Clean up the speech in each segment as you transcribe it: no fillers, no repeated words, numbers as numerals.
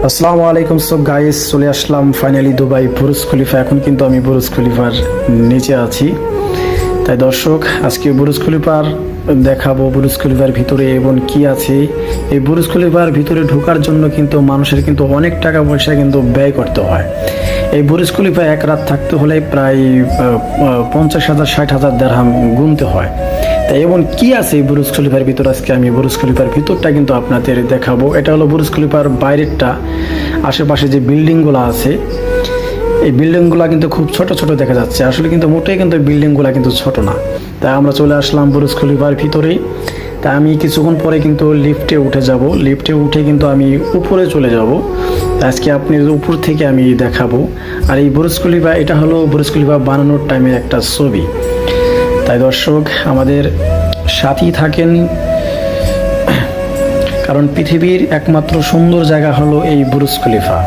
আসসালামু আলাইকুম। So guys, চলে আসলাম ফাইনালি দুবাই বুরুজ খলিফা। এখন কিন্তু আমি বুরুজ খলিফার নিচে আছি। তাই দর্শক, আজকে বুরুজ খলিফার দেখাবো বুরুজ খলিফার ভিতরে এবং কি আছে। এই বুরুজ খলিফার ভিতরে ঢোকার জন্য কিন্তু মানুষের কিন্তু অনেক টাকা পয়সা কিন্তু ব্যয় করতে হয়। এই বুরুজ খলিফা এক রাত থাকতে হলে প্রায় 50,000 60,000 দিরহাম গুনতে হয়। তাই এবং কি আছে এই বুরুজ খলিফার ভিতর, আজকে আমি বুরুজ খলিফার ভিতরটা কিন্তু আপনাদের দেখাবো। এটা হলো বুরুজ খলিফার বাইরেরটা। আশেপাশে যে বিল্ডিংগুলো আছে, এই বিল্ডিংগুলো কিন্তু খুব ছোট ছোট দেখা যাচ্ছে, আসলে কিন্তু মোটেই কিন্তু বিল্ডিংগুলো কিন্তু ছোট না। তাই আমরা চলে আসলাম বুরুজ খলিফার ভিতরেই। তাই আমি কিছুক্ষণ পরে কিন্তু লিফটে উঠে যাব। লিফটে উঠে কিন্তু আমি উপরে চলে যাব। আজকে আপনি উপর থেকে আমি দেখাবো। আর এই বুরুজ খলিফা, এটা হলো বুরুজ খলিফা বানানোর টাইমের একটা ছবি। তাই দর্শক, আমাদের সাথেই থাকেন, কারণ পৃথিবীর একমাত্র সুন্দর জায়গা হলো এই বুরুজ খলিফা।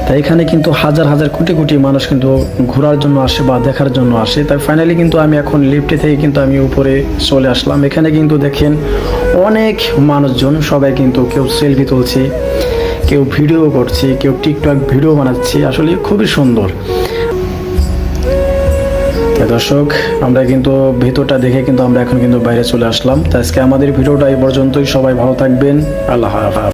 তাই এখানে কিন্তু হাজার হাজার কোটি কোটি মানুষ কিন্তু ঘোরার জন্য আসে বা দেখার জন্য আসে। তাই ফাইনালি কিন্তু আমি এখন লিফটে থেকে কিন্তু আমি উপরে চলে আসলাম। এখানে কিন্তু দেখেন অনেক মানুষজন, সবাই কিন্তু কেউ সেলফি তুলছে, কেউ ভিডিও করছে, কেউ টিকটক ভিডিও বানাচ্ছে। আসলে খুবই সুন্দর। তাই দর্শক, আমরা কিন্তু ভেতরটা দেখে কিন্তু আমরা এখন কিন্তু বাইরে চলে আসলাম। তো আজকে আমাদের ভিডিওটা এই পর্যন্তই। সবাই ভালো থাকবেন। আল্লাহ হাফেজ।